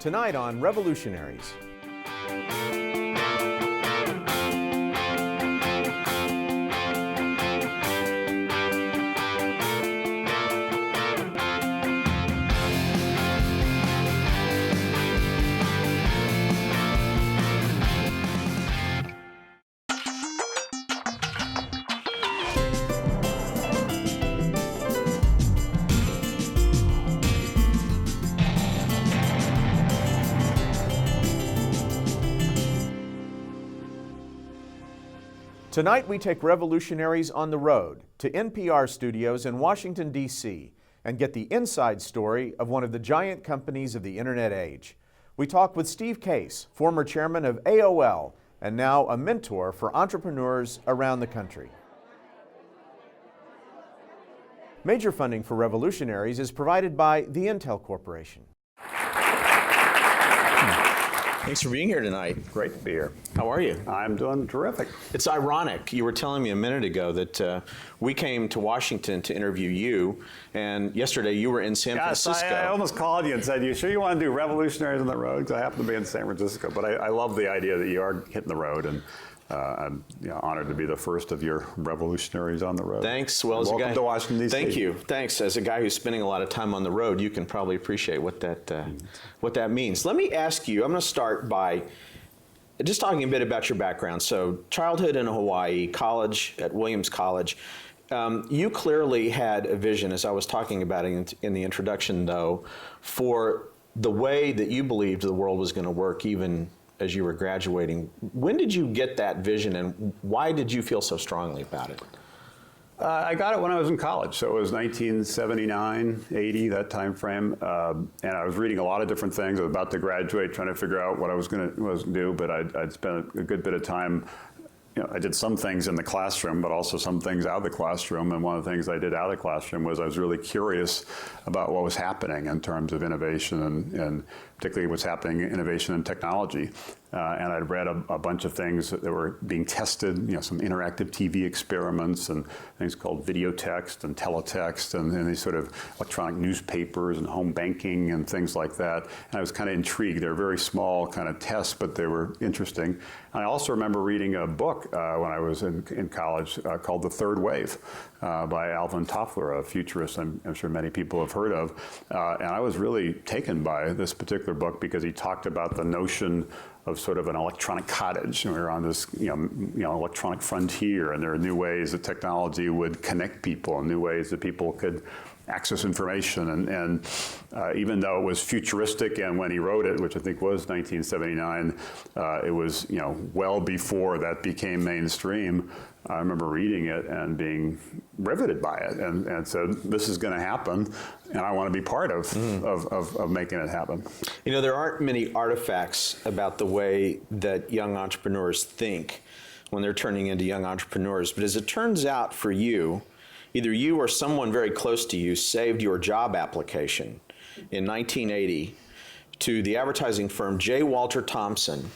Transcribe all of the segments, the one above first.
Tonight on Revolutionaries. Tonight we take Revolutionaries on the road to NPR studios in Washington, D.C. and get the inside story of one of the giant companies of the internet age. We talk with Steve Case, former chairman of AOL and now a mentor for entrepreneurs around the country. Major funding for Revolutionaries is provided by the Intel Corporation. Thanks for being here tonight. Great to be here. How are you? I'm doing terrific. It's ironic. You were telling me a minute ago that we came to Washington to interview you, and yesterday you were in San Francisco. I almost called you and said, you sure you want to do Revolutionaries on the road? Because I happen to be in San Francisco. But I love the idea that you are hitting the road, and I'm honored to be the first of your Revolutionaries on the road. Thanks. Well, welcome to Washington, D.C. Thank you. Thanks. As a guy who's spending a lot of time on the road, you can probably appreciate what that means. Let me ask you, I'm going to start by just talking a bit about your background. So childhood in Hawaii, college at Williams College. You clearly had a vision, as I was talking about in the introduction, though, for the way that you believed the world was going to work, even as you were graduating. When did you get that vision, and why did you feel so strongly about it? I got it when I was in college, so it was 1979, 80, that time frame, and I was reading a lot of different things. I was about to graduate, trying to figure out what I was going to do, but I'd spent a good bit of time. I did some things in the classroom, but also some things out of the classroom. And one of the things I did out of the classroom was I was really curious about what was happening in terms of innovation and particularly what's happening in innovation and technology. And I'd read a bunch of things that were being tested, some interactive TV experiments and things called video text and teletext and these sort of electronic newspapers and home banking and things like that. And I was kind of intrigued. They were very small kind of tests, but they were interesting. And I also remember reading a book when I was in college called The Third Wave by Alvin Toffler, a futurist I'm sure many people have heard of. And I was really taken by this particular book because he talked about the notion of sort of an electronic cottage. We were on this, electronic frontier, and there are new ways that technology would connect people, and new ways that people could access information. And even though it was futuristic, and when he wrote it, which I think was 1979, it was well before that became mainstream. I remember reading it and being riveted by it, and said, "This is going to happen, and I want to be part of making it happen." There aren't many artifacts about the way that young entrepreneurs think when they're turning into young entrepreneurs. But as it turns out for you, either you or someone very close to you saved your job application in 1980 to the advertising firm J. Walter Thompson.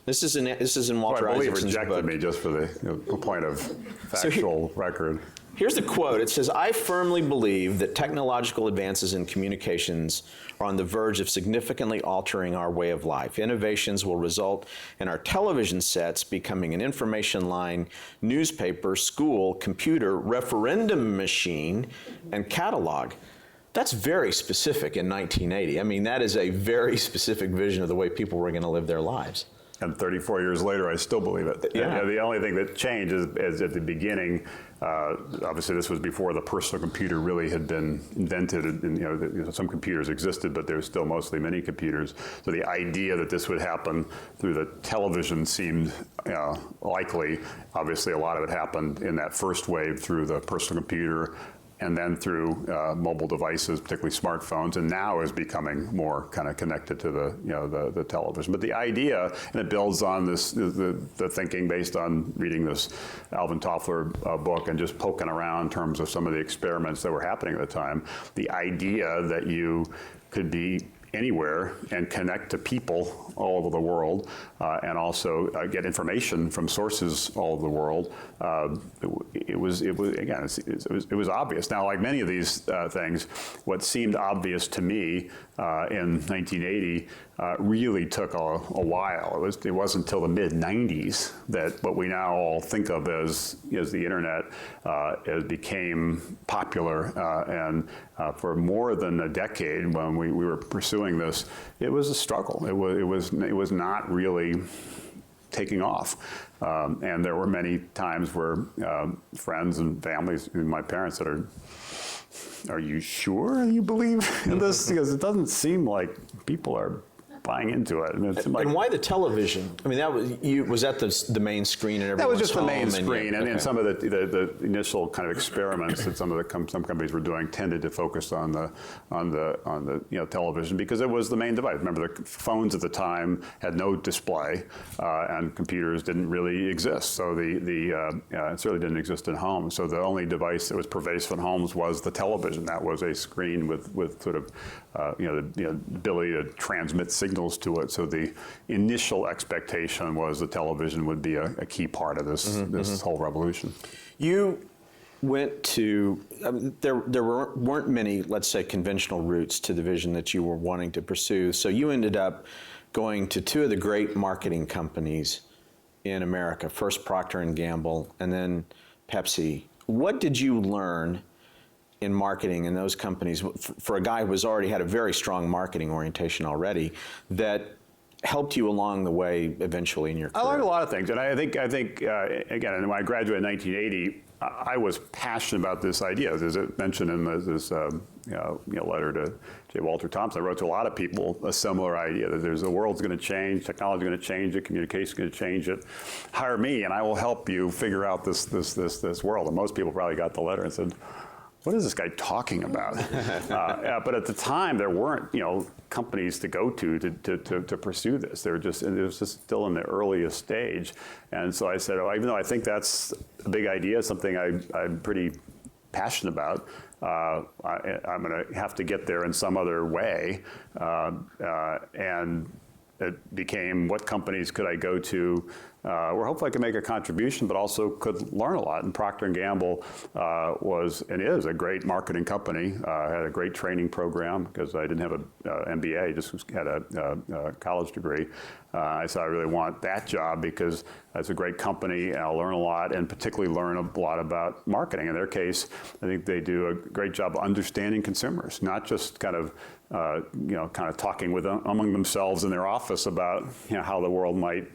This is in Walter Isaacson's book. I believe rejected me just for the point of factual record. Here's the quote. It says, "I firmly believe that technological advances in communications are on the verge of significantly altering our way of life. Innovations will result in our television sets becoming an information line, newspaper, school, computer, referendum machine, and catalog." That's very specific in 1980. I mean, that is a very specific vision of the way people were going to live their lives. And 34 years later, I still believe it. Yeah. The only thing that changed is at the beginning, obviously this was before the personal computer really had been invented. And, some computers existed, but there were still mostly mini computers. So the idea that this would happen through the television seemed likely. Obviously, a lot of it happened in that first wave through the personal computer, and then through mobile devices, particularly smartphones, and now is becoming more kind of connected to the television. But the idea, and it builds on this the thinking based on reading this Alvin Toffler book and just poking around in terms of some of the experiments that were happening at the time. The idea that you could be anywhere and connect to people all over the world, and also get information from sources all over the world. It was obvious. Now, like many of these things, what seemed obvious to me in 1980 really took a while. It wasn't until the mid-90s that what we now all think of as the internet it became popular, and for more than a decade when we were pursuing this, it was a struggle. It was not really taking off. And there were many times where friends and families, my parents said, are you sure you believe in this? Because it doesn't seem like people are buying into it. And why the television? I mean, was that the main screen and everyone's That was just the main home screen, and some of the initial kind of experiments that some companies were doing tended to focus on the television, because it was the main device. Remember, the phones at the time had no display, and computers didn't really exist. So it certainly didn't exist in homes. So the only device that was pervasive in homes was the television. That was a screen with sort of the ability to transmit signals to it. So the initial expectation was the television would be a key part of this whole revolution. You went to, there weren't many, let's say, conventional routes to the vision that you were wanting to pursue. So you ended up going to two of the great marketing companies in America, first Procter & Gamble and then Pepsi. What did you learn in marketing in those companies, for a guy who has already had a very strong marketing orientation already, that helped you along the way eventually in your career? I learned a lot of things, and I think again, when I graduated in 1980, I was passionate about this idea. As it mentioned in this letter to J. Walter Thompson, I wrote to a lot of people a similar idea that the world's going to change, technology is going to change it, communication is going to change it. Hire me, and I will help you figure out this world. And most people probably got the letter and said, what is this guy talking about? But at the time, there weren't companies to go to pursue this. It was just still in the earliest stage. And so I said, even though I think that's a big idea, something I'm pretty passionate about, I'm going to have to get there in some other way. And it became, what companies could I go to where hopefully I could make a contribution, but also could learn a lot. And Procter & Gamble was and is a great marketing company. I had a great training program because I didn't have an MBA, just had a college degree. I said I really want that job because it's a great company and I'll learn a lot, and particularly learn a lot about marketing. In their case, I think they do a great job of understanding consumers, not just kind of talking with them among themselves in their office about how the world might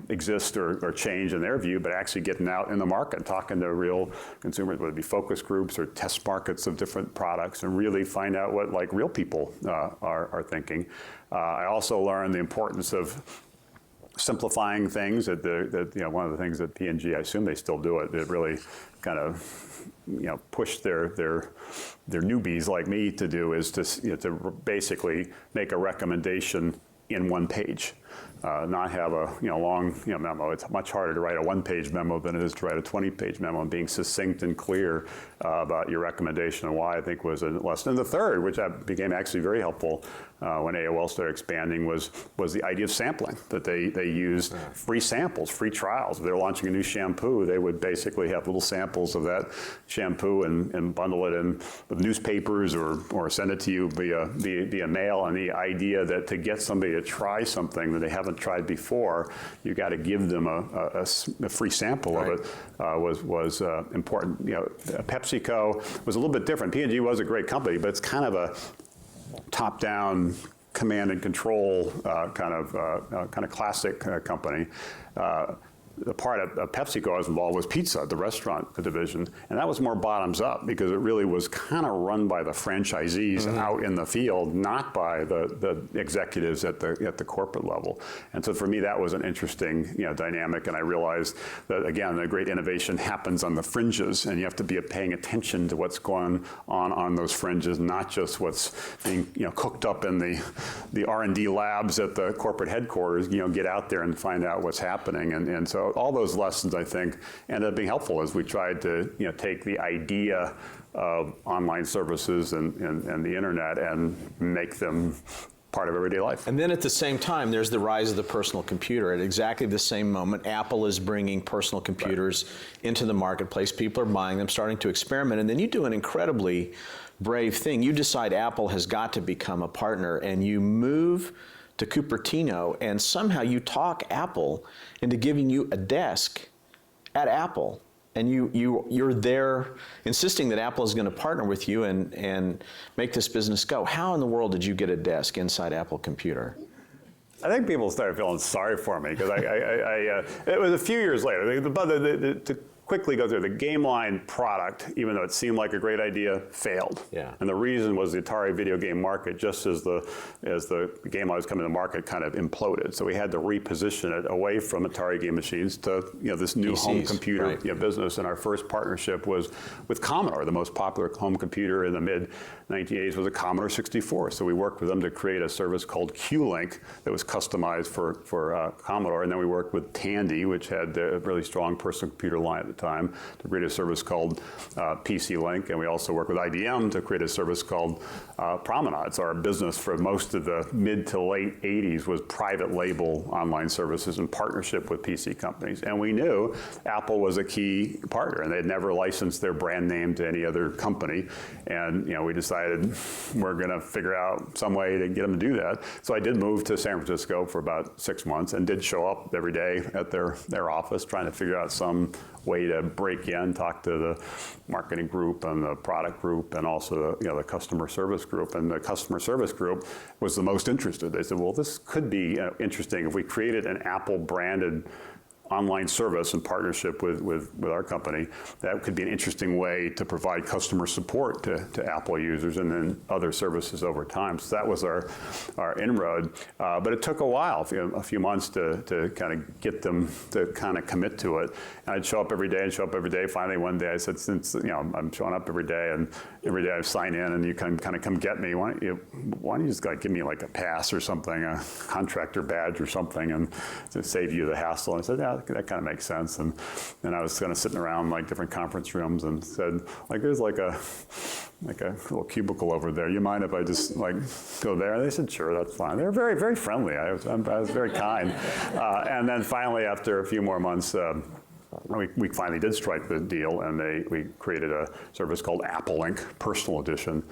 exist or change in their view, but actually getting out in the market, talking to real consumers, whether it be focus groups or test markets of different products, and really find out what real people are thinking. I also learned the importance of simplifying things. That one of the things that P&G, I assume they still do it, really kind of push their newbies like me to do is to basically make a recommendation in one page. Not have a long memo. It's much harder to write a one-page memo than it is to write a 20-page memo, and being succinct and clear about your recommendation and why, I think, was a lesson. And the third, which became actually very helpful when AOL started expanding, was the idea of sampling, that they used free samples, free trials. If they're launching a new shampoo, they would basically have little samples of that shampoo and bundle it in with newspapers or send it to you via mail. And the idea that to get somebody to try something that they haven't tried before, you got to give them a free sample of it was important. PepsiCo was a little bit different. P&G was a great company, but it's kind of a top-down command and control kind of classic company. The part of PepsiCo I was involved was pizza, the restaurant division, and that was more bottoms up because it really was kind of run by the franchisees out in the field, not by the executives at the corporate level. And so for me, that was an interesting dynamic, and I realized that, again, the great innovation happens on the fringes, and you have to be paying attention to what's going on those fringes, not just what's being cooked up in the R&D labs at the corporate headquarters. Get out there and find out what's happening, and so all those lessons, I think, ended up being helpful as we tried to take the idea of online services and the internet and make them part of everyday life. And then at the same time, there's the rise of the personal computer. At exactly the same moment, Apple is bringing personal computers into the marketplace. People are buying them, starting to experiment, and then you do an incredibly brave thing. You decide Apple has got to become a partner, and you move to Cupertino, and somehow you talk Apple into giving you a desk at Apple. And you're there insisting that Apple is going to partner with you and make this business go. How in the world did you get a desk inside Apple Computer? I think people started feeling sorry for me because it was a few years later. To quickly go through, the game line product, even though it seemed like a great idea, failed. Yeah. And the reason was the Atari video game market, just as the game line was coming to market, kind of imploded. So we had to reposition it away from Atari game machines to this new PCs, home computer right. business. And our first partnership was with Commodore. The most popular home computer in the mid-1980s was a Commodore 64. So we worked with them to create a service called Q-Link that was customized for Commodore. And then we worked with Tandy, which had a really strong personal computer line at the time, to create a service called PC Link, and we also worked with IBM to create a service called Promenade. So our business for most of the mid to late 80s was private label online services in partnership with PC companies. And we knew Apple was a key partner, and they had never licensed their brand name to any other company. And we decided we're going to figure out some way to get them to do that. So I did move to San Francisco for about 6 months and did show up every day at their office trying to figure out some way to break in, talk to the marketing group and the product group and also the customer service group. And the customer service group was the most interested. They said, well, this could be interesting if we created an Apple branded online service in partnership with our company. That could be an interesting way to provide customer support to Apple users and then other services over time. So that was our inroad. But it took a while, a few months to kind of get them to kind of commit to it. And I'd show up every day and show up every day. Finally, one day I said, since I'm showing up every day and every day I sign in and you can kind of come get me, why don't you just give me like a pass or something, a contractor badge or something, and to save you the hassle. And I said, yeah, that kind of makes sense. And I was kind of sitting around like different conference rooms and said, there's like a little cubicle over there. You mind if I just go there? And they said, sure, that's fine. They were very, very friendly. I was very kind. And then finally, after a few more months, we finally did strike the deal, and we created a service called Apple Link Personal Edition,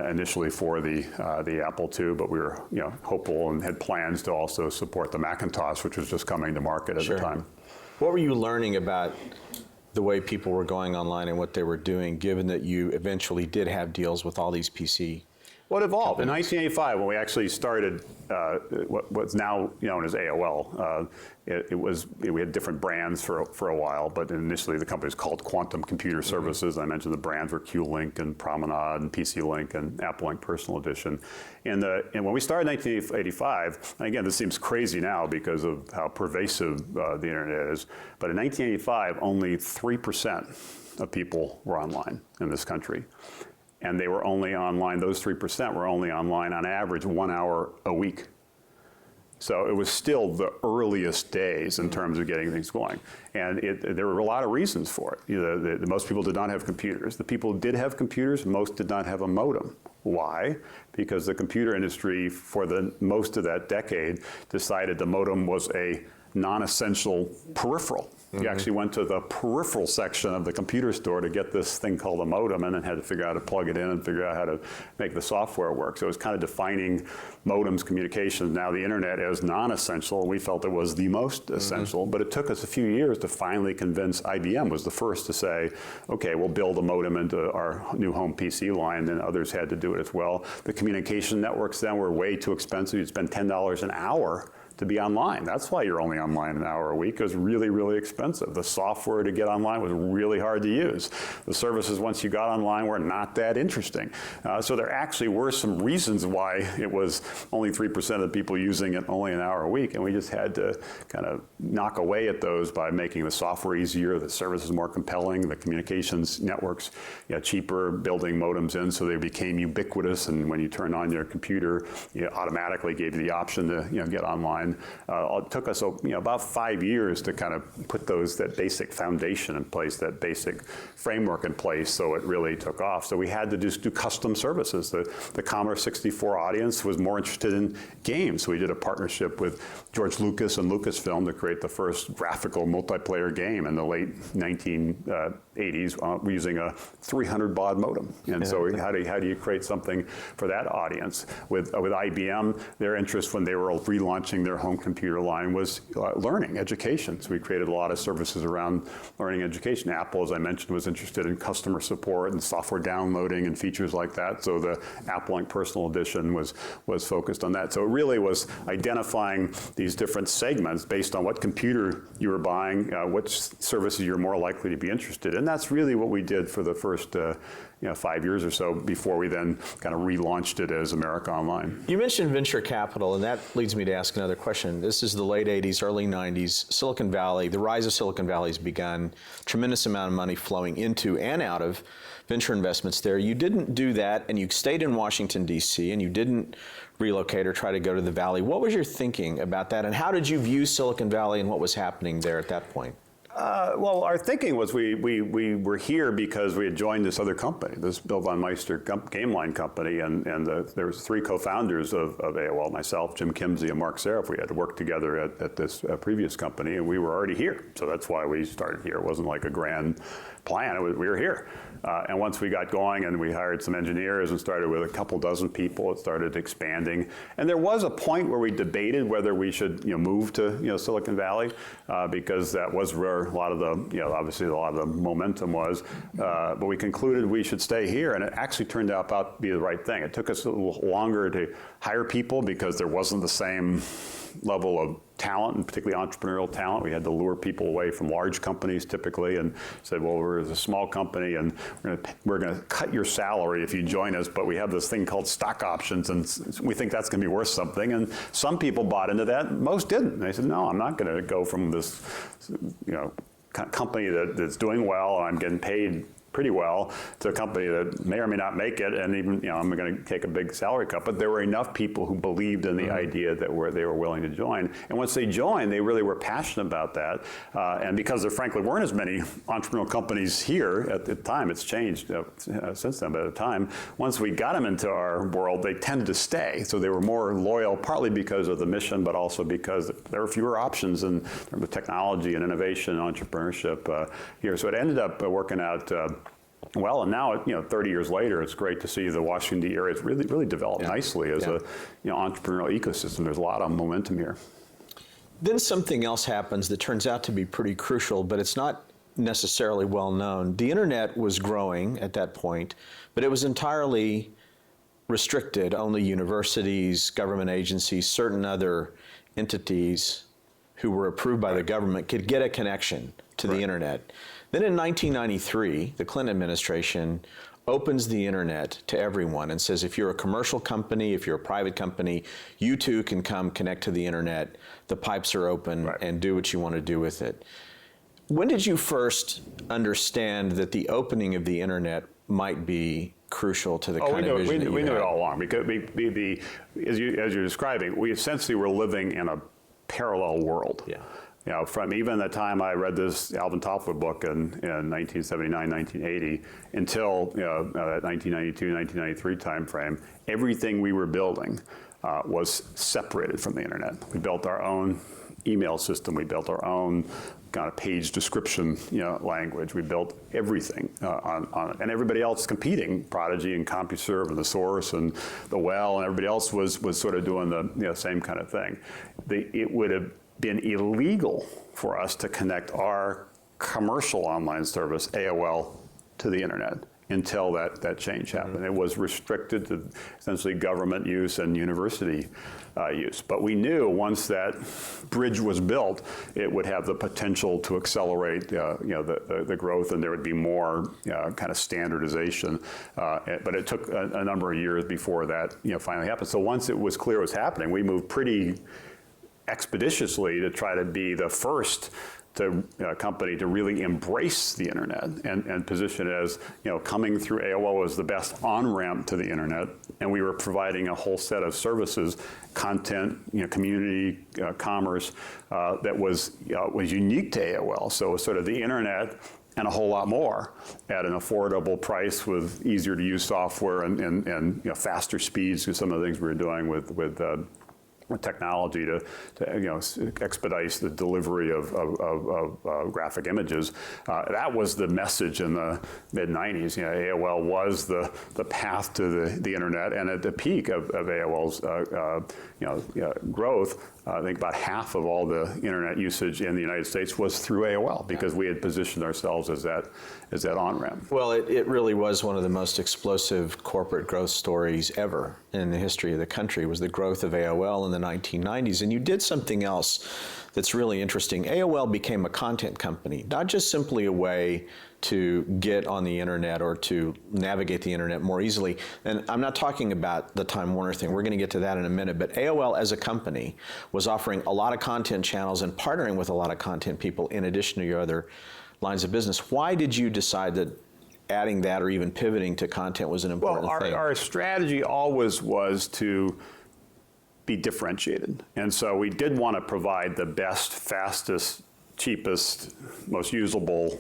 initially for the Apple II, but we were hopeful and had plans to also support the Macintosh, which was just coming to market at the time. What were you learning about the way people were going online and what they were doing, given that you eventually did have deals with all these PC? Well, it evolved. In 1985, when we actually started what's now known as AOL, we had different brands for a while, but initially the company was called Quantum Computer Services. I mentioned the brands were Q-Link and Promenade and PC Link and Apple Link Personal Edition. And when we started in 1985, and again, this seems crazy now because of how pervasive the internet is, but in 1985, only 3% of people were online in this country. And they were only online, those 3% were only online on average 1 hour a week. So it was still the earliest days in terms of getting things going. And there were a lot of reasons for it. Most people did not have computers. The people who did have computers, most did not have a modem. Why? Because the computer industry, for most of that decade, decided the modem was a non-essential peripheral. You actually went to the peripheral section of the computer store to get this thing called a modem, and then had to figure out how to plug it in and figure out how to make the software work. So it was kind of defining modems communications. Now the internet is non-essential, and we felt it was the most essential, but it took us a few years to finally convince. IBM was the first to say, okay, we'll build a modem into our new home PC line, and others had to do it as well. The communication networks then were way too expensive. You'd spend $10 an hour to be online. That's why you're only online an hour a week. It was really, really expensive. The software to get online was really hard to use. The services, once you got online, were not that interesting. So there actually were some reasons why it was only 3% of the people using it only an hour a week, and we just had to kind of knock away at those by making the software easier, the services more compelling, the communications networks cheaper, building modems in so they became ubiquitous, and when you turned on your computer, it automatically gave you the option to get online. online. It took us about 5 years to kind of put that basic foundation in place, that basic framework in place, so it really took off. So we had to just do custom services. The Commodore 64 audience was more interested in games. So we did a partnership with George Lucas and Lucasfilm to create the first graphical multiplayer game in the late 1980s using a 300 baud modem. And so how do you create something for that audience? With IBM, their interest when they were relaunching their home computer line was learning, education. So we created a lot of services around learning education. Apple, as I mentioned, was interested in customer support and software downloading and features like that. So the Apple Inc. Personal Edition was focused on that. So it really was identifying these different segments based on what computer you were buying, which services you're more likely to be interested in. That's really what we did for the first 5 years or so before we then kind of relaunched it as America Online. You mentioned venture capital, and that leads me to ask another question. This is the late 80s, early 90s. Silicon Valley, the rise of Silicon Valley has begun. Tremendous amount of money flowing into and out of venture investments there. You didn't do that, and you stayed in Washington, D.C., and you didn't relocate or try to go to the Valley. What was your thinking about that, and how did you view Silicon Valley and what was happening there at that point? Well, our thinking was we were here because we had joined this other company, this Bill von Meister game line company, and there was 3 co-founders of AOL, myself, Jim Kimsey, and Mark Serif. We had to work together at this previous company, and we were already here. So that's why we started here. It wasn't like a grand plan. We were here. And once we got going and we hired some engineers and started with a couple dozen people, it started expanding. And there was a point where we debated whether we should move to Silicon Valley because that was where a lot of the, obviously a lot of the momentum was. But we concluded we should stay here, and it actually turned out about to be the right thing. It took us a little longer to hire people because there wasn't the same level of talent, and particularly entrepreneurial talent. We had to lure people away from large companies typically and said, well, we're a small company and we're going to cut your salary if you join us, but we have this thing called stock options and we think that's going to be worth something. And some people bought into that, most didn't. And they said, no, I'm not going to go from this company that's doing well and I'm getting paid pretty well to a company that may or may not make it, and even I'm going to take a big salary cut. But there were enough people who believed in the idea that they were willing to join. And once they joined, they really were passionate about that. And because there frankly weren't as many entrepreneurial companies here at the time, it's changed since then. But at the time, once we got them into our world, they tended to stay. So they were more loyal, partly because of the mission, but also because there were fewer options in terms of technology and innovation and entrepreneurship here. So it ended up working out well, and now 30 years later, it's great to see the Washington D area. It's really developed nicely as a entrepreneurial ecosystem. There's a lot of momentum here. Then something else happens that turns out to be pretty crucial, but it's not necessarily well known. The internet was growing at that point, but it was entirely restricted. Only universities, government agencies, certain other entities who were approved by the government could get a connection to the internet. Then in 1993, the Clinton administration opens the internet to everyone and says, if you're a commercial company, if you're a private company, you too can come connect to the internet. The pipes are open and do what you want to do with it. When did you first understand that the opening of the internet might be crucial to the kind of vision that you we knew had? it all along. Because as you're describing, we essentially were living in a parallel world. From even the time I read this Alvin Toffler book in 1979, 1980, until that 1992, 1993 timeframe, everything we were building was separated from the internet. We built our own email system. We built our own kind of page description language. We built everything on it. And everybody else competing, Prodigy and CompuServe and The Source and The Well, and everybody else was sort of doing the same kind of thing. It would have been illegal for us to connect our commercial online service, AOL, to the internet until that change happened. It was restricted to essentially government use and university use. But we knew once that bridge was built, it would have the potential to accelerate the growth, and there would be more kind of standardization. But it took a number of years before that finally happened. So once it was clear it was happening, we moved pretty expeditiously to try to be the first company to really embrace the internet and position it as, coming through AOL was the best on-ramp to the internet, and we were providing a whole set of services, content, community, commerce, that was unique to AOL. So it was sort of the internet and a whole lot more at an affordable price with easier to use software and faster speeds to some of the things we were doing with technology to expedite the delivery of graphic images. That was the message in the mid-90s. AOL was the path to the internet, and at the peak of AOL's growth, I think about half of all the internet usage in the United States was through AOL because we had positioned ourselves as that on-ramp. Well, it really was one of the most explosive corporate growth stories ever in the history of the country, was the growth of AOL in the 1990s. And you did something else that's really interesting. AOL became a content company, not just simply a way to get on the internet or to navigate the internet more easily. And I'm not talking about the Time Warner thing. We're going to get to that in a minute. But AOL as a company was offering a lot of content channels and partnering with a lot of content people in addition to your other lines of business. Why did you decide that adding that or even pivoting to content was an important thing? Our strategy always was to be differentiated. And so we did want to provide the best, fastest, cheapest, most usable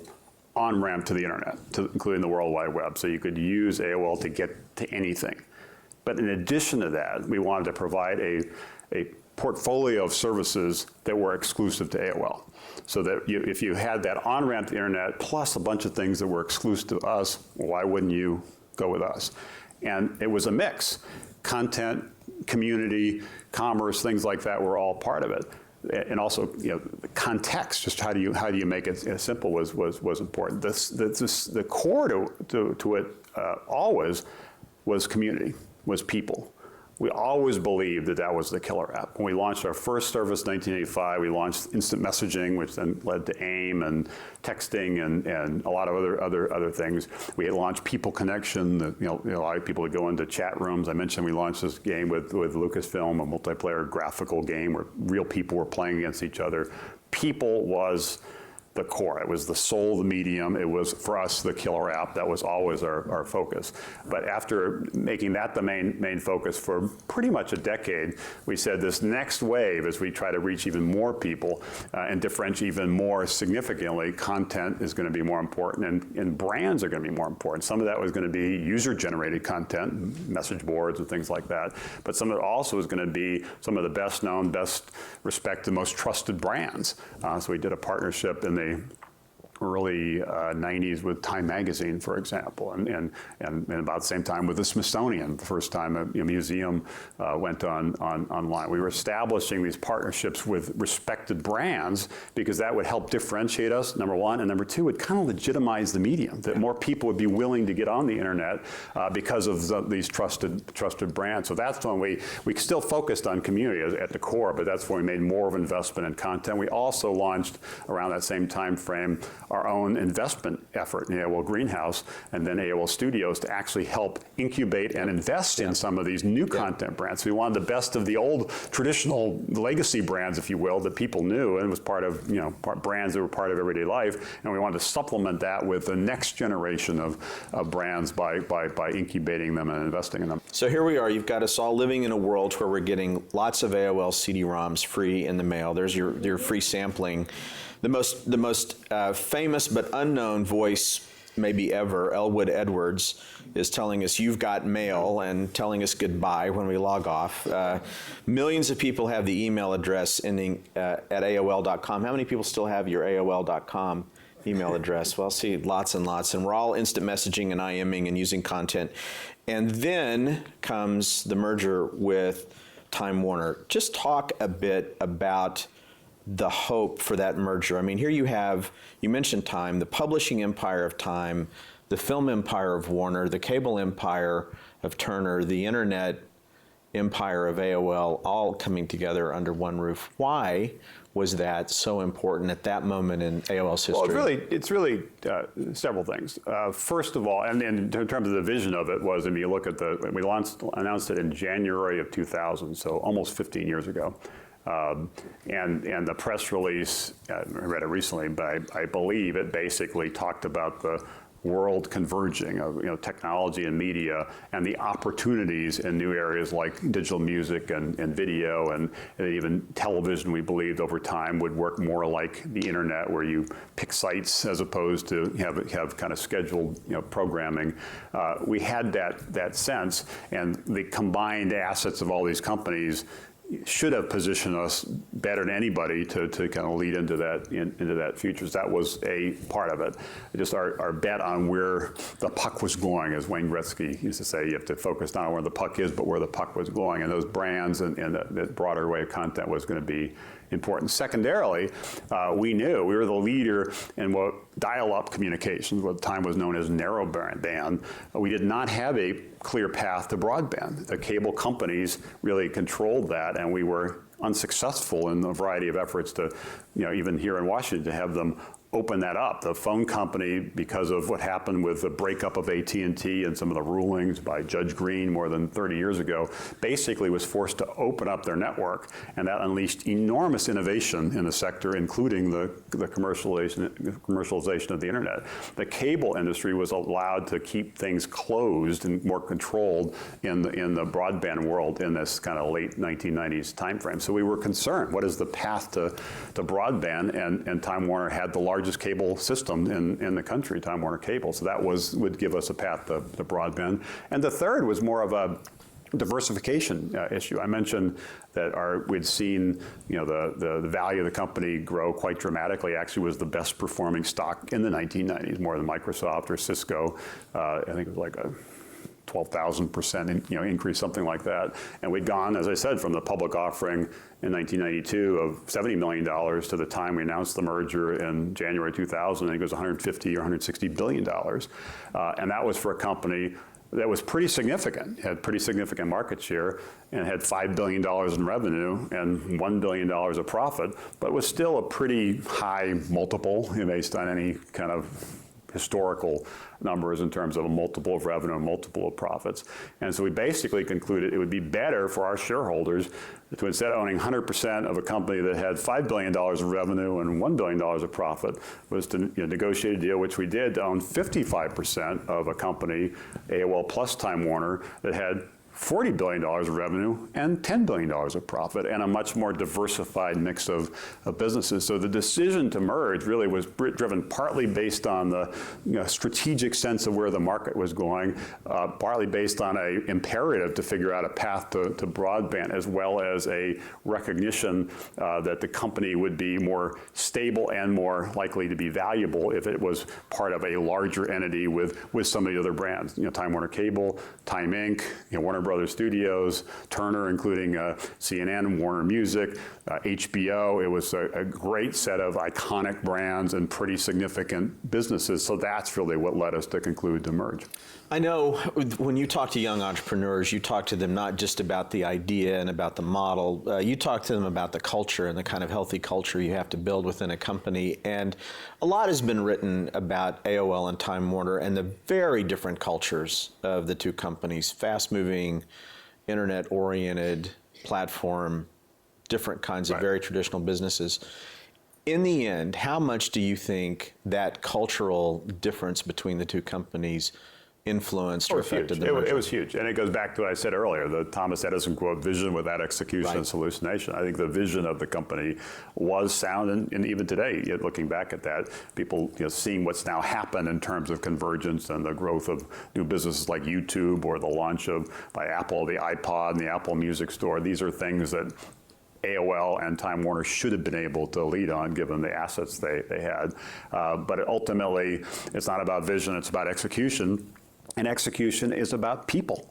on-ramp to the internet, including the World Wide Web. So you could use AOL to get to anything. But in addition to that, we wanted to provide a portfolio of services that were exclusive to AOL. So that if you had that on-ramp to the internet plus a bunch of things that were exclusive to us, why wouldn't you go with us? And it was a mix. Content, community, commerce, things like that were all part of it. And also, context, just how do you make it simple was important. The core to it always was community, was people. We always believed that was the killer app. When we launched our first service in 1985, we launched instant messaging, which then led to AIM and texting and a lot of other things. We had launched People Connection, a lot of people would go into chat rooms. I mentioned we launched this game with Lucasfilm, a multiplayer graphical game where real people were playing against each other. People was the core. It was the soul of the medium. It was, for us, the killer app. That was always our focus. But after making that the main focus for pretty much a decade, we said this next wave, as we try to reach even more people and differentiate even more significantly, content is going to be more important, and brands are going to be more important. Some of that was going to be user-generated content, message boards and things like that. But some of it also is going to be some of the best known, best respected, most trusted brands. So we did a partnership in the early 90s with Time Magazine, for example, and about the same time with the Smithsonian, the first time a museum went online. We were establishing these partnerships with respected brands because that would help differentiate us, number one, and number two, it kind of legitimized the medium, that more people would be willing to get on the internet because of these trusted brands. So that's when we still focused on community at the core, but that's when we made more of an investment in content. We also launched around that same time frame our own investment effort in AOL Greenhouse and then AOL Studios to actually help incubate and invest in some of these new content brands. We wanted the best of the old traditional legacy brands, if you will, that people knew and was part of, brands that were part of everyday life. And we wanted to supplement that with the next generation of brands by incubating them and investing in them. So here we are. You've got us all living in a world where we're getting lots of AOL CD-ROMs free in the mail. There's your free sampling. The most famous but unknown voice maybe ever, Elwood Edwards, is telling us you've got mail and telling us goodbye when we log off. Millions of people have the email address ending at AOL.com. How many people still have your AOL.com email address? Well, see, lots and lots. And we're all instant messaging and IMing and using content. And then comes the merger with Time Warner. Just talk a bit about the hope for that merger. I mean, here you mentioned Time, the publishing empire of Time, the film empire of Warner, the cable empire of Turner, the internet empire of AOL, all coming together under one roof. Why was that so important at that moment in AOL's history? Well, it's really several things. First of all, and in terms of the vision of it was, we announced it in January of 2000, so almost 15 years ago. And the press release, I read it recently, but I believe it basically talked about the world converging of technology and media and the opportunities in new areas like digital music and video and even television. We believed over time would work more like the internet, where you pick sites as opposed to have kind of scheduled programming. We had that sense, and the combined assets of all these companies should have positioned us better than anybody to kind of lead into that future. So that was a part of it. Just our bet on where the puck was going, as Wayne Gretzky used to say, you have to focus not on where the puck is, but where the puck was going. And those brands and that broader way of content was going to be important. Secondarily, we knew we were the leader in what dial-up communications, what at the time was known as narrowband. We did not have a clear path to broadband. The cable companies really controlled that, and we were unsuccessful in a variety of efforts to, even here in Washington, to have them open that up. The phone company, because of what happened with the breakup of AT&T and some of the rulings by Judge Green more than 30 years ago, basically was forced to open up their network, and that unleashed enormous innovation in the sector, including the commercialization of the internet. The cable industry was allowed to keep things closed and more controlled in the broadband world in this kind of late 1990s timeframe. So we were concerned, what is the path to broadband? And Time Warner had the largest cable system in the country, Time Warner Cable. So that would give us a path to broadband. And the third was more of a diversification issue. I mentioned that we'd seen the value of the company grow quite dramatically. Actually was the best performing stock in the 1990s, more than Microsoft or Cisco. I think it was like a 12,000% increase, something like that. And we'd gone, as I said, from the public offering in 1992 of $70 million to the time we announced the merger in January 2000, I think it was $150 or $160 billion. And that was for a company that was pretty significant, had pretty significant market share, and had $5 billion in revenue and $1 billion of profit, but was still a pretty high multiple based on any kind of historical numbers in terms of a multiple of revenue and multiple of profits. And so we basically concluded it would be better for our shareholders to, instead of owning 100% of a company that had $5 billion of revenue and $1 billion of profit, was to negotiate a deal, which we did, to own 55% of a company, AOL plus Time Warner, that had $40 billion of revenue and $10 billion of profit, and a much more diversified mix of businesses. So the decision to merge really was driven partly based on the strategic sense of where the market was going, partly based on an imperative to figure out a path to broadband, as well as a recognition that the company would be more stable and more likely to be valuable if it was part of a larger entity with some of the other brands. Time Warner Cable, Time Inc., Warner Brothers Studios, Turner, including CNN, Warner Music, HBO. It was a great set of iconic brands and pretty significant businesses. So that's really what led us to conclude to merge. I know when you talk to young entrepreneurs, you talk to them not just about the idea and about the model. You talk to them about the culture and the kind of healthy culture you have to build within a company. And a lot has been written about AOL and Time Warner and the very different cultures of the two companies, fast-moving, internet-oriented platform, different kinds of very traditional businesses. In the end, how much do you think that cultural difference between the two companies influenced or affected the merger? It was huge, and it goes back to what I said earlier, the Thomas Edison quote, vision without execution is hallucination. I think the vision of the company was sound, and even today, looking back at that, people seeing what's now happened in terms of convergence and the growth of new businesses like YouTube, or the launch by Apple, the iPod and the Apple Music Store. These are things that AOL and Time Warner should have been able to lead on, given the assets they had. But ultimately, it's not about vision, it's about execution. And execution is about people.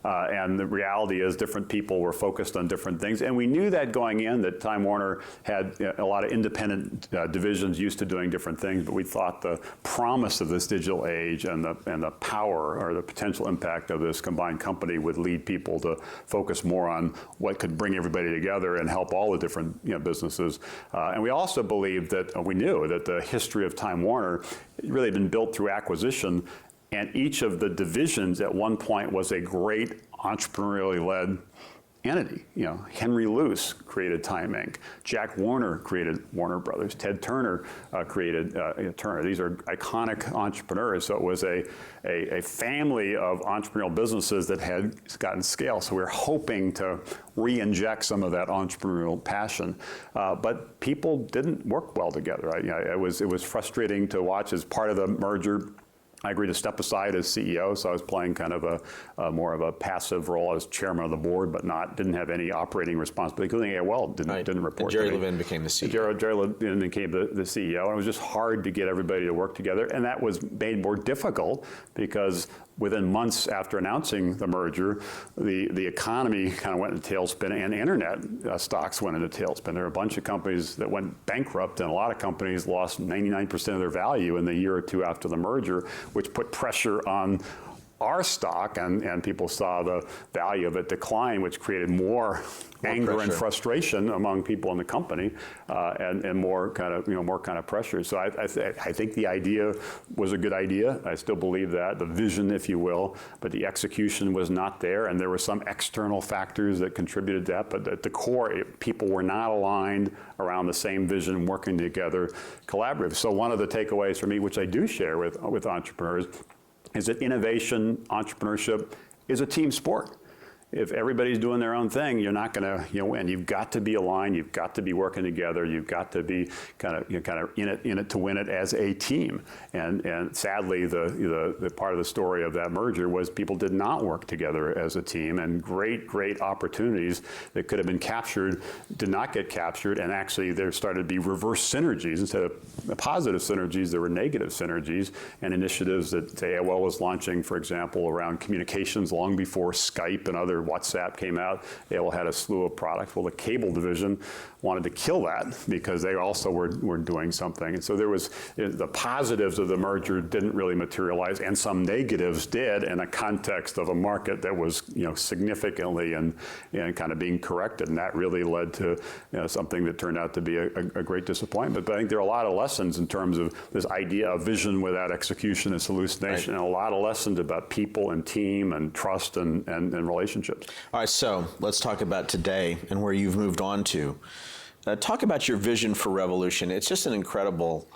And the reality is different people were focused on different things. And we knew that going in, that Time Warner had a lot of independent divisions used to doing different things, but we thought the promise of this digital age and the power or the potential impact of this combined company would lead people to focus more on what could bring everybody together and help all the different businesses. And we also believed that, we knew that the history of Time Warner really had been built through acquisition. And each of the divisions at one point was a great entrepreneurially led entity. Henry Luce created Time Inc. Jack Warner created Warner Brothers. Ted Turner created Turner. These are iconic entrepreneurs. So it was a family of entrepreneurial businesses that had gotten scale. So we're hoping to re-inject some of that entrepreneurial passion. But people didn't work well together. It was frustrating to watch. As part of the merger, I agreed to step aside as CEO, so I was playing kind of a more of a passive role as chairman of the board, but didn't have any operating responsibility, including AOL didn't report and Jerry to me. Levin became the CEO. Jerry Levin became the CEO, and it was just hard to get everybody to work together, and that was made more difficult because within months after announcing the merger, the economy kind of went into tailspin, and internet stocks went into tailspin. There were a bunch of companies that went bankrupt, and a lot of companies lost 99% of their value in the year or two after the merger, which put pressure on our stock, and people saw the value of it decline, which created more anger pressure and frustration among people in the company, and more kind of pressure. So I think the idea was a good idea. I still believe that, the vision, if you will, but the execution was not there, and there were some external factors that contributed to that. But at the core, people were not aligned around the same vision, working together, collaborative. So one of the takeaways for me, which I do share with entrepreneurs, is that innovation, entrepreneurship is a team sport. If everybody's doing their own thing, you're not going to win. You've got to be aligned. You've got to be working together. You've got to be kind of in it to win it as a team. And sadly, the part of the story of that merger was people did not work together as a team, and great opportunities that could have been captured did not get captured. And actually, there started to be reverse synergies. Instead of positive synergies, there were negative synergies, and initiatives that AOL was launching, for example, around communications long before Skype and other WhatsApp came out. AOL had a slew of products. Well, the cable division wanted to kill that because they also were doing something. And so there was, the positives of the merger didn't really materialize, and some negatives did in a context of a market that was significantly and kind of being corrected. And that really led to something that turned out to be a great disappointment. But I think there are a lot of lessons in terms of this idea of vision without execution is hallucination, right, and a lot of lessons about people and team and trust and relationships. All right, so let's talk about today and where you've moved on to. Talk about your vision for Revolution. It's just an incredible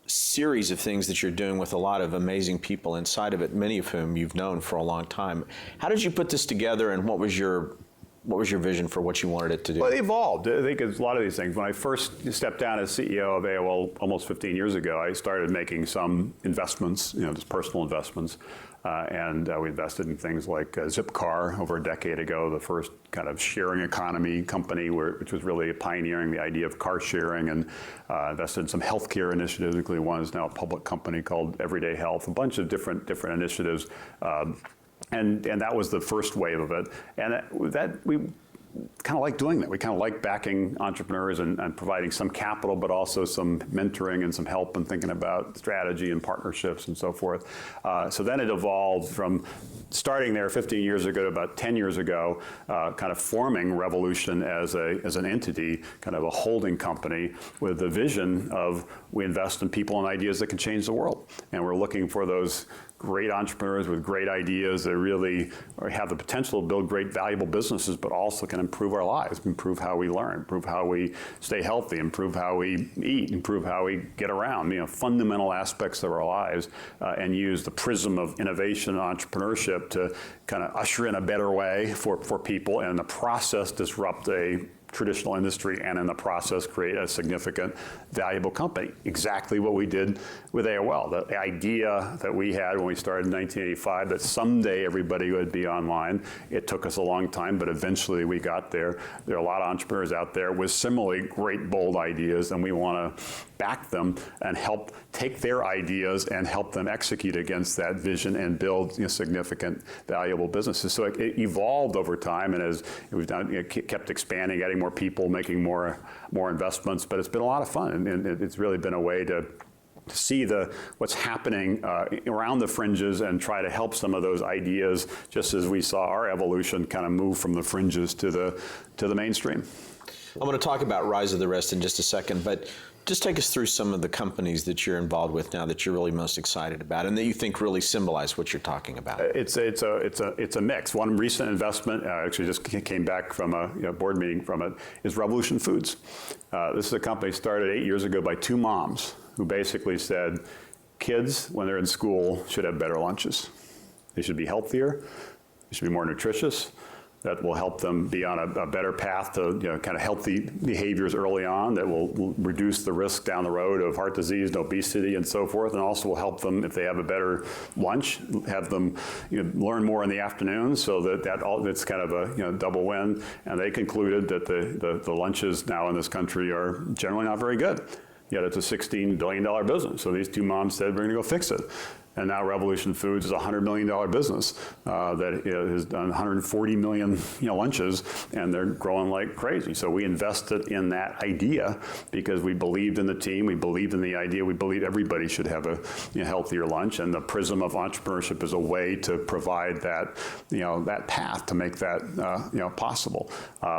series of things that you're doing with a lot of amazing people inside of it, many of whom you've known for a long time. How did you put this together, and what was your vision for what you wanted it to do? Well, it evolved. I think it's a lot of these things. When I first stepped down as CEO of AOL almost 15 years ago, I started making some investments, just personal investments. And we invested in things like Zipcar over a decade ago, the first kind of sharing economy company, which was really pioneering the idea of car sharing, and invested in some healthcare initiatives, including one is now a public company called Everyday Health, a bunch of different initiatives. And that was the first wave of it. And that we kind of like doing that. We kind of like backing entrepreneurs and providing some capital, but also some mentoring and some help and thinking about strategy and partnerships and so forth. So then it evolved from starting there 15 years ago to about 10 years ago, kind of forming Revolution as an entity, kind of a holding company with the vision of we invest in people and ideas that can change the world. And we're looking for those great entrepreneurs with great ideas that really have the potential to build great, valuable businesses, but also can improve our lives, improve how we learn, improve how we stay healthy, improve how we eat, improve how we get around, fundamental aspects of our lives, and use the prism of innovation and entrepreneurship to kind of usher in a better way for people, and in the process disrupt a traditional industry, and in the process create a significant, valuable company. Exactly what we did with AOL. The idea that we had when we started in 1985 that someday everybody would be online, it took us a long time, but eventually we got there. There are a lot of entrepreneurs out there with similarly great, bold ideas, and we want to back them and help take their ideas and help them execute against that vision and build significant, valuable businesses. So it evolved over time, and as we've done, kept expanding, adding more people, making more investments, but it's been a lot of fun, and it's really been a way to see what's happening around the fringes and try to help some of those ideas, just as we saw our evolution kind of move from the fringes to the mainstream. I'm going to talk about Rise of the Rest in just a second, but just take us through some of the companies that you're involved with now that you're really most excited about and that you think really symbolize what you're talking about. It's a mix. One recent investment, actually just came back from a board meeting from it, is Revolution Foods. This is a company started 8 years ago by two moms who basically said, kids, when they're in school, should have better lunches. They should be healthier, they should be more nutritious. That will help them be on a better path to kind of healthy behaviors early on that will reduce the risk down the road of heart disease and obesity and so forth, and also will help them, if they have a better lunch, have them learn more in the afternoon, so that's kind of a double win. And they concluded that the lunches now in this country are generally not very good. Yet it's a $16 billion business. So these two moms said, we're going to go fix it. And now Revolution Foods is a $100 million business that has done 140 million lunches, and they're growing like crazy. So we invested in that idea because we believed in the team, we believed in the idea, we believe everybody should have a healthier lunch, and the prism of entrepreneurship is a way to provide that that path to make that possible.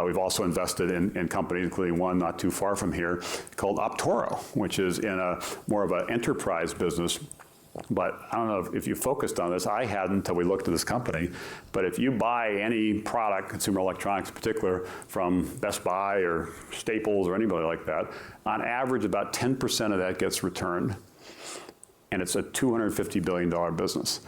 We've also invested in companies, including one not too far from here called Optoro, which is in a more of an enterprise business. But I don't know if you focused on this. I hadn't until we looked at this company. But if you buy any product, consumer electronics in particular, from Best Buy or Staples or anybody like that, on average about 10% of that gets returned. And it's a $250 billion business.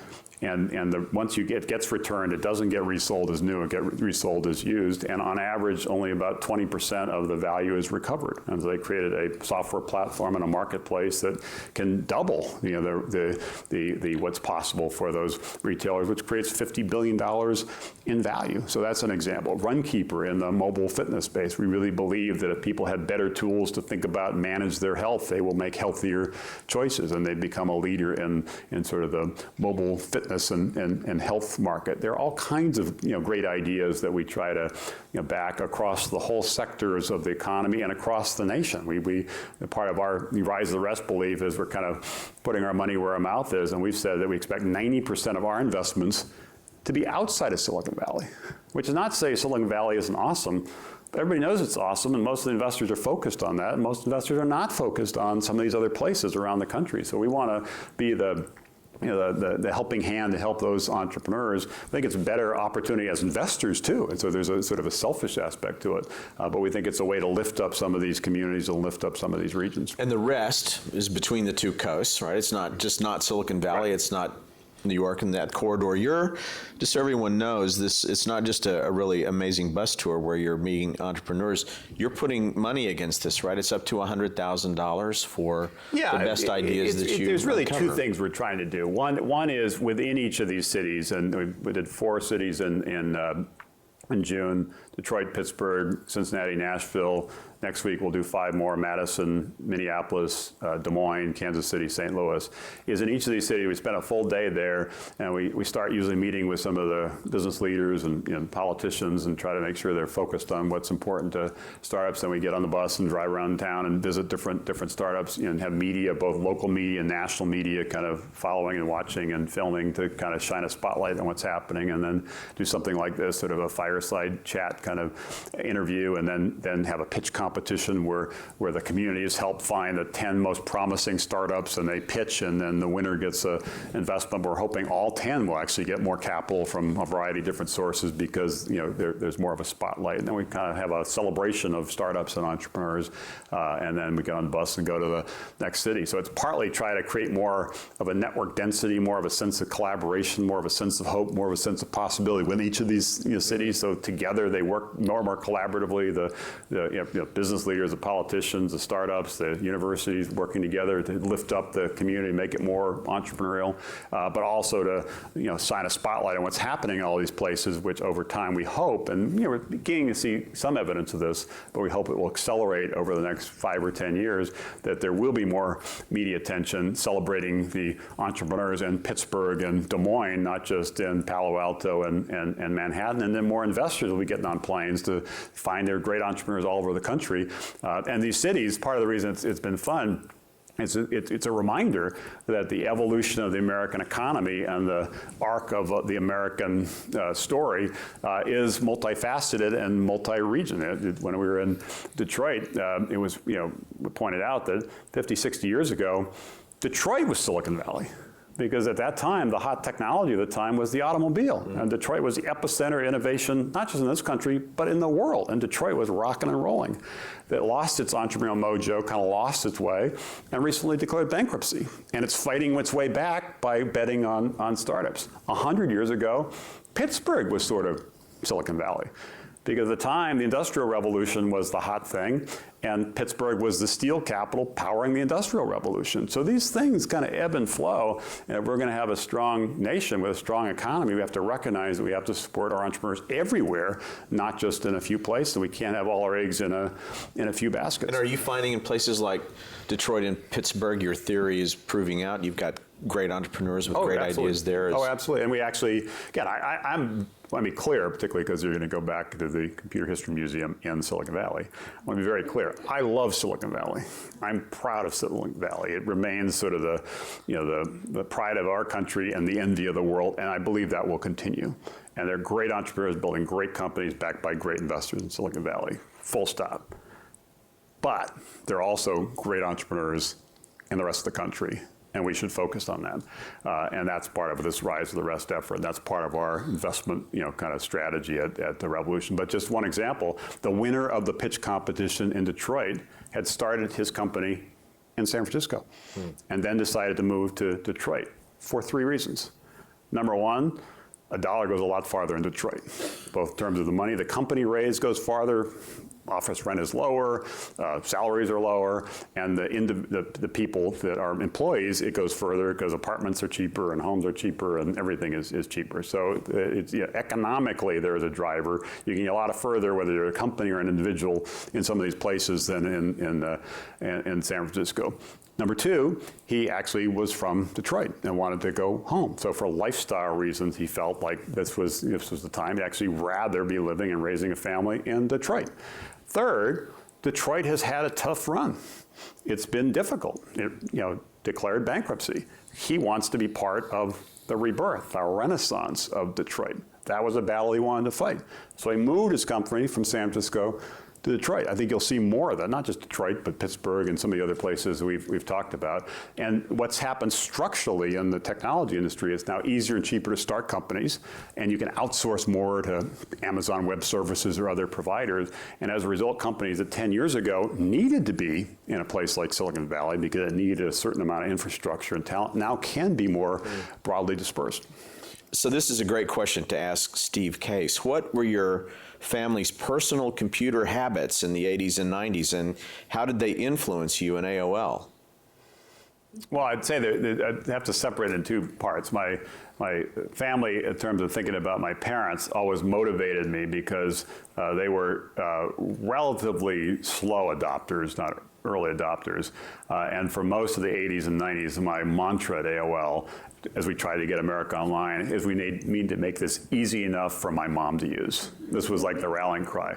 And once it gets returned, it doesn't get resold as new, it gets resold as used, and on average, only about 20% of the value is recovered. And so they created a software platform and a marketplace that can double, the what's possible for those retailers, which creates $50 billion in value. So that's an example. Runkeeper in the mobile fitness space, we really believe that if people have better tools to think about and manage their health, they will make healthier choices, and they become a leader in sort of the mobile fitness and health market. There are all kinds of great ideas that we try to back across the whole sectors of the economy and across the nation. We part of our Rise of the Rest belief is we're kind of putting our money where our mouth is, and we've said that we expect 90% of our investments to be outside of Silicon Valley, which is not to say Silicon Valley isn't awesome. Everybody knows it's awesome, and most of the investors are focused on that, and most investors are not focused on some of these other places around the country. So we want to be the helping hand to help those entrepreneurs. I think it's a better opportunity as investors too, and so there's a sort of a selfish aspect to it. But we think it's a way to lift up some of these communities and lift up some of these regions. And the rest is between the two coasts, right? It's not Silicon Valley. Right. It's not New York and that corridor. Just so everyone knows, it's not just a really amazing bus tour where you're meeting entrepreneurs. You're putting money against this, right? It's up to $100,000 for the best ideas that you There's really uncover. two things we're trying to do. One is within each of these cities, and we did 4 cities in June: Detroit, Pittsburgh, Cincinnati, Nashville. Next week we'll do 5 more: Madison, Minneapolis, Des Moines, Kansas City, St. Louis. Is in each of these cities we spend a full day there, and we start usually meeting with some of the business leaders and politicians and try to make sure they're focused on what's important to startups. Then we get on the bus and drive around town and visit different startups, and have media, both local media and national media, kind of following and watching and filming to kind of shine a spotlight on what's happening, and then do something like this, sort of a fireside chat kind of interview, and then have a pitch competition where the communities help find the 10 most promising startups, and they pitch, and then the winner gets an investment. We're hoping all 10 will actually get more capital from a variety of different sources because there's more of a spotlight. And then we kind of have a celebration of startups and entrepreneurs, and then we get on the bus and go to the next city. So it's partly try to create more of a network density, more of a sense of collaboration, more of a sense of hope, more of a sense of possibility within each of these cities. So together they work more collaboratively. The business leaders, the politicians, the startups, the universities working together to lift up the community, make it more entrepreneurial, but also to shine a spotlight on what's happening in all these places, which over time we hope, and we're beginning to see some evidence of this, but we hope it will accelerate over the next 5 or 10 years, that there will be more media attention celebrating the entrepreneurs in Pittsburgh and Des Moines, not just in Palo Alto and Manhattan, and then more investors will be getting on planes to find their great entrepreneurs all over the country. And these cities, part of the reason it's been fun It's a reminder that the evolution of the American economy and the arc of the American story is multifaceted and multi-region. When we were in Detroit, it was pointed out that 50, 60 years ago, Detroit was Silicon Valley. Because at that time, the hot technology of the time was the automobile. And Detroit was the epicenter of innovation, not just in this country, but in the world. And Detroit was rocking and rolling. That lost its entrepreneurial mojo, kind of lost its way, and recently declared bankruptcy. And it's fighting its way back by betting on startups. 100 years ago, Pittsburgh was sort of Silicon Valley. Because at the time, the Industrial Revolution was the hot thing, and Pittsburgh was the steel capital powering the Industrial Revolution. So these things kind of ebb and flow, and if we're going to have a strong nation with a strong economy, we have to recognize that we have to support our entrepreneurs everywhere, not just in a few places. We can't have all our eggs in a few baskets. And are you finding in places like Detroit and Pittsburgh, your theory is proving out? You've got great entrepreneurs with great ideas there. Oh, absolutely. And we actually, again, let me be clear, particularly because you're going to go back to the Computer History Museum in Silicon Valley. I want to be very clear. I love Silicon Valley. I'm proud of Silicon Valley. It remains sort of the pride of our country and the envy of the world, and I believe that will continue. And they're great entrepreneurs building great companies backed by great investors in Silicon Valley, full stop. But they're also great entrepreneurs in the rest of the country. And we should focus on that. And that's part of this Rise of the Rest effort. That's part of our investment, kind of strategy at the Revolution. But just one example, the winner of the pitch competition in Detroit had started his company in San Francisco and then decided to move to Detroit for 3 reasons. Number one, a dollar goes a lot farther in Detroit, both in terms of the money the company raised goes farther, office rent is lower, salaries are lower, and the people that are employees, it goes further because apartments are cheaper and homes are cheaper and everything is cheaper. So it's, economically there is a driver. You can get a lot further whether you're a company or an individual in some of these places than in San Francisco. Number 2, he actually was from Detroit and wanted to go home. So for lifestyle reasons, he felt like this was the time. He'd actually rather be living and raising a family in Detroit. Third, Detroit has had a tough run. It's been difficult. It declared bankruptcy. He wants to be part of the rebirth, our renaissance of Detroit. That was a battle he wanted to fight. So he moved his company from San Francisco to Detroit. I think you'll see more of that, not just Detroit, but Pittsburgh and some of the other places we've talked about. And what's happened structurally in the technology industry is now easier and cheaper to start companies, and you can outsource more to Amazon Web Services or other providers. And as a result, companies that 10 years ago needed to be in a place like Silicon Valley because it needed a certain amount of infrastructure and talent now can be more broadly dispersed. So this is a great question to ask Steve Case. What were your family's personal computer habits in the 80s and 90s, and how did they influence you in AOL? Well, I'd say that I'd have to separate it in 2 parts. My family, in terms of thinking about my parents, always motivated me because they were relatively slow adopters, not early adopters. And for most of the 80s and 90s, my mantra at AOL, as we try to get America online, is we need to make this easy enough for my mom to use. This was like the rallying cry,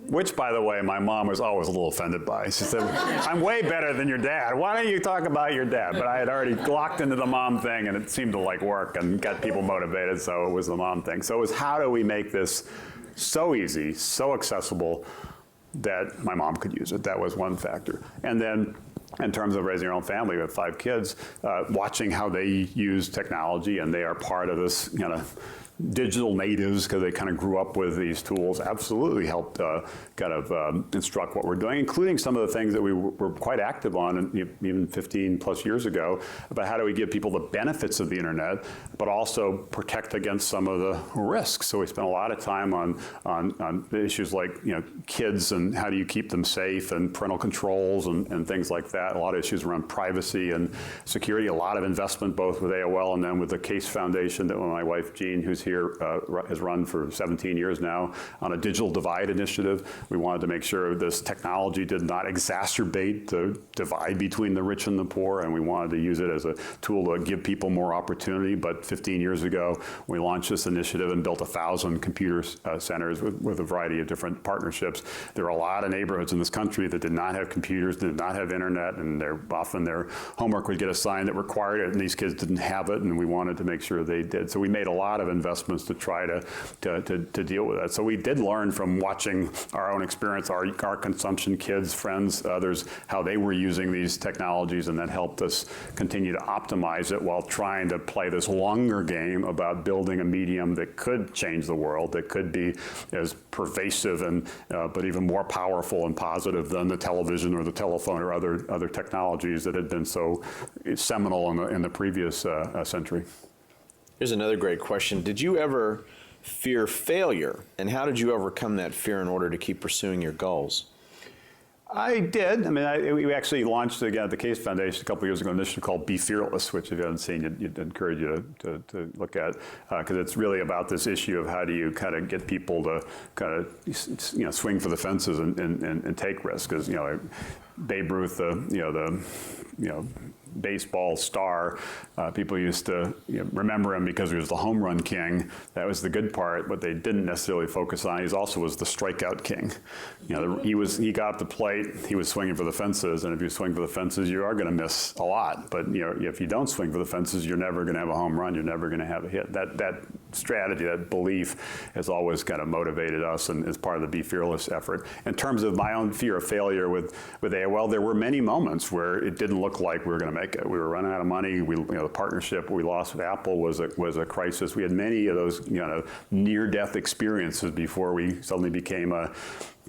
which, by the way, my mom was always a little offended by. She said, I'm way better than your dad. Why don't you talk about your dad? But I had already locked into the mom thing, and it seemed to work and got people motivated, so it was the mom thing. So it was, how do we make this so easy, so accessible that my mom could use it? That was one factor. And then in terms of raising your own family with 5 kids, watching how they use technology, and they are part of this digital natives because they kind of grew up with these tools, absolutely helped instruct what we're doing, including some of the things that we were quite active on even 15 plus years ago about how do we give people the benefits of the internet, but also protect against some of the risks. So we spent a lot of time on issues like kids and how do you keep them safe and parental controls and things like that. A lot of issues around privacy and security, a lot of investment both with AOL and then with the Case Foundation that my wife Jean, who's here here has run for 17 years now on a digital divide initiative. We wanted to make sure this technology did not exacerbate the divide between the rich and the poor, and we wanted to use it as a tool to give people more opportunity. But 15 years ago, we launched this initiative and built 1,000 computer centers with a variety of different partnerships. There are a lot of neighborhoods in this country that did not have computers, did not have internet, and often their homework would get assigned that required it, and these kids didn't have it, and we wanted to make sure they did. So we made a lot of investments to try to deal with that. So we did learn from watching our own experience, our consumption, kids, friends, others, how they were using these technologies, and that helped us continue to optimize it while trying to play this longer game about building a medium that could change the world, that could be as pervasive and but even more powerful and positive than the television or the telephone or other technologies that had been so seminal in the previous century. Here's another great question. Did you ever fear failure, and how did you overcome that fear in order to keep pursuing your goals? I did. I mean, we actually launched again at the Case Foundation a couple of years ago an initiative called Be Fearless, which if you haven't seen, I'd encourage you to look at, because it's really about this issue of how do you kind of get people to kind of swing for the fences and take risks. Because Babe Ruth, the baseball star, people used to remember him because he was the home run king. That was the good part, but they didn't necessarily focus on. He also was the strikeout king. He got up the plate, he was swinging for the fences, and if you swing for the fences, you are going to miss a lot. But if you don't swing for the fences, you're never going to have a home run. You're never going to have a hit. That strategy, that belief, has always kind of motivated us, and is part of the Be Fearless effort. In terms of my own fear of failure with AOL, there were many moments where it didn't look like we were going to make it. We were running out of money. The partnership we lost with Apple was a crisis. We had many of those near-death experiences before we suddenly became a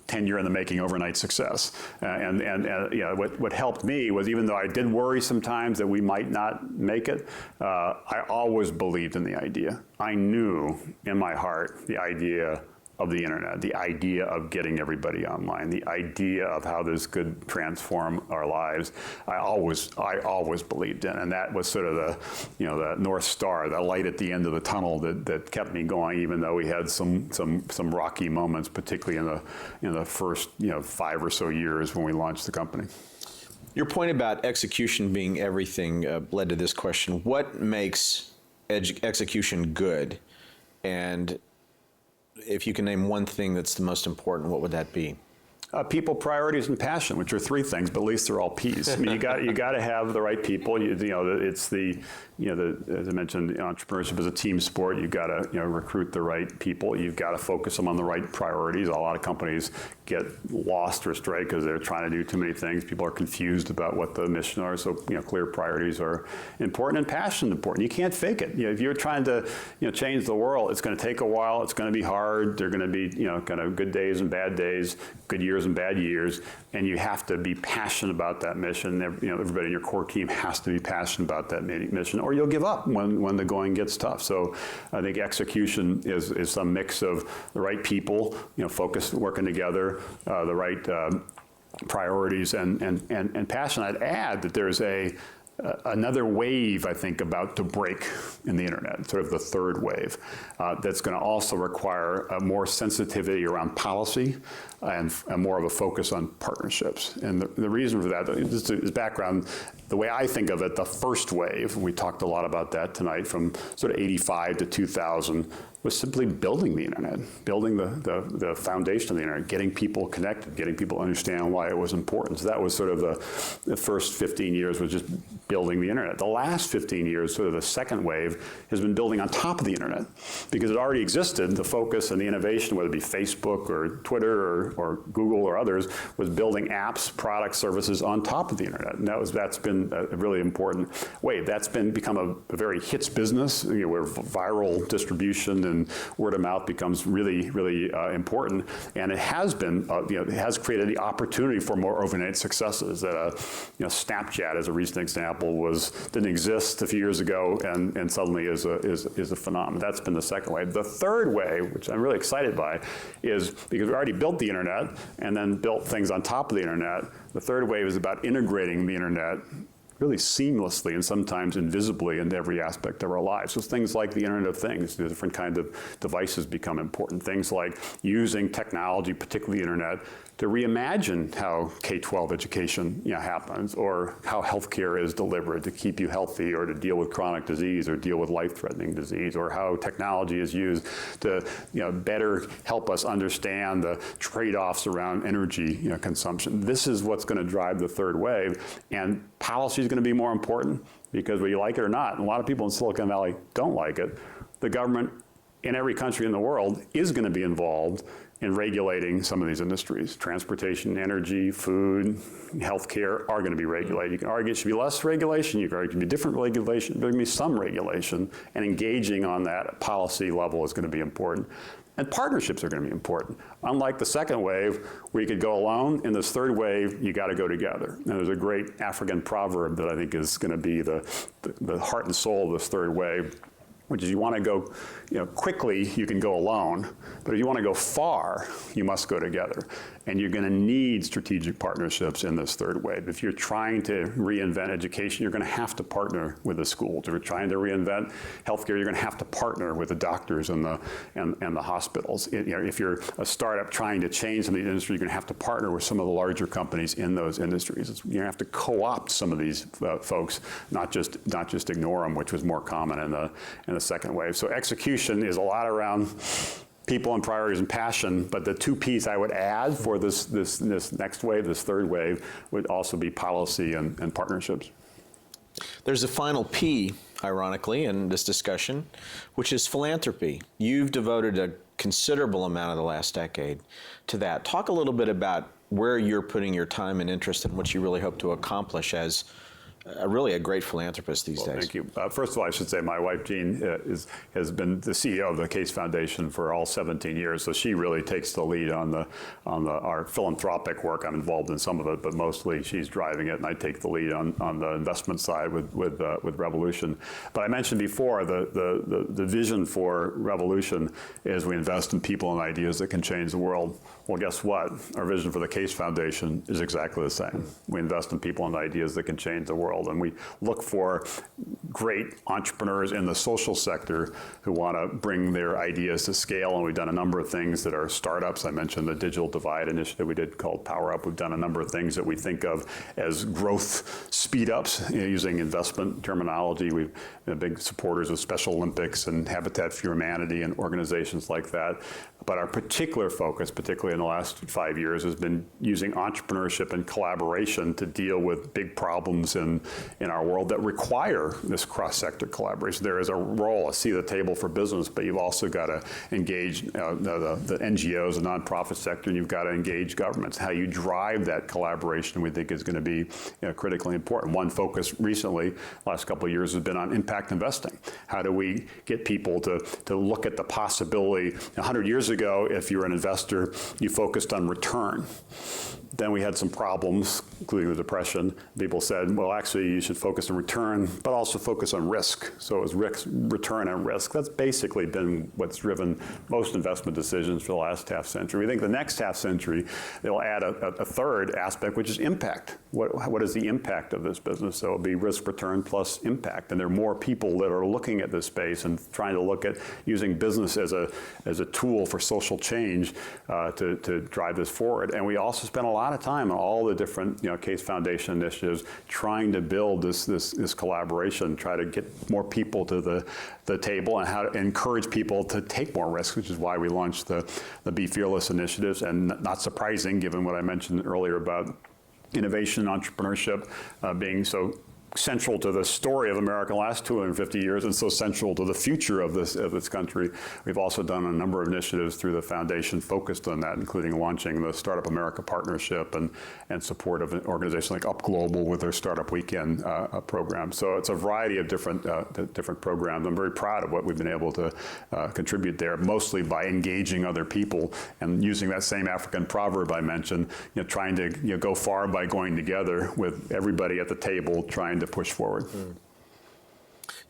10-year in the making overnight success. What helped me was, even though I did worry sometimes that we might not make it, I always believed in the idea. I knew in my heart the idea of the internet, the idea of getting everybody online, the idea of how this could transform our lives. I always believed in, and that was sort of the North Star, the light at the end of the tunnel that kept me going, even though we had some rocky moments, particularly in the first 5 or so years when we launched the company. Your point about execution being everything led to this question: what makes execution good? And if you can name one thing that's the most important, what would that be? People, priorities, and passion, which are 3 things, but at least they're all P's. I mean, you got to have the right people. It's as I mentioned, entrepreneurship is a team sport. You've got to recruit the right people. You've got to focus them on the right priorities. A lot of companies get lost or stray because they're trying to do too many things. People are confused about what the mission are. So clear priorities are important, and passion important. You can't fake it. If you're trying to change the world, it's going to take a while. It's going to be hard. There are going to be kind of good days and bad days, good years and bad years, and you have to be passionate about that mission. Everybody in your core team has to be passionate about that mission, or you'll give up when the going gets tough. So I think execution is some mix of the right people, focused, working together, the right priorities and passion. I'd add that there's another wave, I think, about to break in the internet, sort of the third wave, that's going to also require more sensitivity around policy and more of a focus on partnerships. And the reason for that, just as background, the way I think of it, the first wave, and we talked a lot about that tonight, from sort of 85 to 2000, was simply building the internet, building the foundation of the internet, getting people connected, getting people to understand why it was important. So that was sort of the first 15 years was just building the internet. The last 15 years, sort of the second wave, has been building on top of the internet, because it already existed. The focus and the innovation, whether it be Facebook or Twitter or Google or others, was building apps, products, services on top of the internet. And that's been a really important wave. That's become a very hits business, where viral distribution and word of mouth becomes really, really important. And it has been, it has created the opportunity for more overnight successes. That Snapchat, as a recent example, didn't exist a few years ago, and suddenly is a phenomenon. That's been the second wave. The third wave, which I'm really excited by, is because we already built the internet and then built things on top of the internet. The third wave is about integrating the internet really seamlessly and sometimes invisibly in every aspect of our lives. So things like the Internet of Things, the different kind of devices become important. Things like using technology, particularly the Internet, to reimagine how K-12 education happens, or how healthcare is delivered to keep you healthy, or to deal with chronic disease, or deal with life-threatening disease, or how technology is used to better help us understand the trade-offs around energy consumption. This is what's going to drive the third wave, and policy is going to be more important, because whether you like it or not, and a lot of people in Silicon Valley don't like it, the government in every country in the world is going to be involved in regulating some of these industries. Transportation, energy, food, healthcare are going to be regulated. You can argue it should be less regulation, you can argue it should be different regulation, there can be some regulation, and engaging on that at policy level is going to be important. And partnerships are going to be important. Unlike the second wave, where you could go alone, in this third wave, you got to go together. And there's a great African proverb that I think is going to be the heart and soul of this third wave, which is, you want to go quickly, you can go alone, but if you want to go far, you must go together. And you're going to need strategic partnerships in this third wave. If you're trying to reinvent education, you're going to have to partner with the schools. If you're trying to reinvent healthcare, you're going to have to partner with the doctors and the hospitals. If you're a startup trying to change some of the industry, you're going to have to partner with some of the larger companies in those industries. You're going to have to co-opt some of these folks, not just ignore them, which was more common in the second wave. So execution is a lot around people and priorities and passion, but the two P's I would add for this next wave, this third wave, would also be policy and partnerships. There's a final P, ironically, in this discussion, which is philanthropy. You've devoted a considerable amount of the last decade to that. Talk a little bit about where you're putting your time and interest and what you really hope to accomplish as really a great philanthropist these days. Thank you. First of all, I should say my wife, Jean, has been the CEO of the Case Foundation for all 17 years, so she really takes the lead on our philanthropic work. I'm involved in some of it, but mostly she's driving it, and I take the lead on the investment side with Revolution. But I mentioned before, the vision for Revolution is we invest in people and ideas that can change the world. Well, guess what? Our vision for the Case Foundation is exactly the same. We invest in people and ideas that can change the world. And we look for great entrepreneurs in the social sector who want to bring their ideas to scale. And we've done a number of things that are startups. I mentioned the Digital Divide initiative we did called Power Up. We've done a number of things that we think of as growth speed ups, using investment terminology. We've been big supporters of Special Olympics and Habitat for Humanity and organizations like that. But our particular focus, particularly in the last 5 years, has been using entrepreneurship and collaboration to deal with big problems in our world that require this cross-sector collaboration. There is a role, a seat at the table for business, but you've also got to engage the NGOs, the nonprofit sector, and you've got to engage governments. How you drive that collaboration, we think, is going to be critically important. One focus recently, last couple of years, has been on impact investing. How do we get people to look at the possibility? 100 years ago, if you were an investor, you focused on return. Then we had some problems, including the Depression. People said, well, actually, you should focus on return, but also focus on risk. So it was risk, return and risk. That's basically been what's driven most investment decisions for the last half century. We think the next half century, they'll add a third aspect, which is impact. What is the impact of this business? So it'll be risk, return plus impact. And there are more people that are looking at this space and trying to look at using business as a tool for social change to drive this forward. And we also spent a lot of time on all the different Case Foundation initiatives trying to build this collaboration, try to get more people to the table, and how to encourage people to take more risks, which is why we launched the Be Fearless initiatives. And not surprising, given what I mentioned earlier about innovation and entrepreneurship being so central to the story of America in the last 250 years and so central to the future of this country. We've also done a number of initiatives through the foundation focused on that, including launching the Startup America Partnership and support of an organization like Up Global with their Startup Weekend program. So it's a variety of different programs. I'm very proud of what we've been able to contribute there, mostly by engaging other people and using that same African proverb I mentioned, trying to go far by going together with everybody at the table trying to push forward.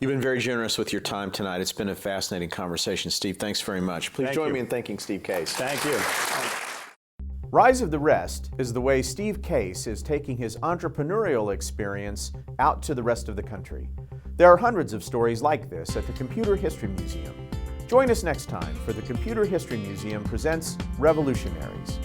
You've been very generous with your time tonight. It's been a fascinating conversation. Steve, thanks very much. Please join me in thanking Steve Case. Thank you. Rise of the Rest is the way Steve Case is taking his entrepreneurial experience out to the rest of the country. There are hundreds of stories like this at the Computer History Museum. Join us next time for the Computer History Museum presents Revolutionaries.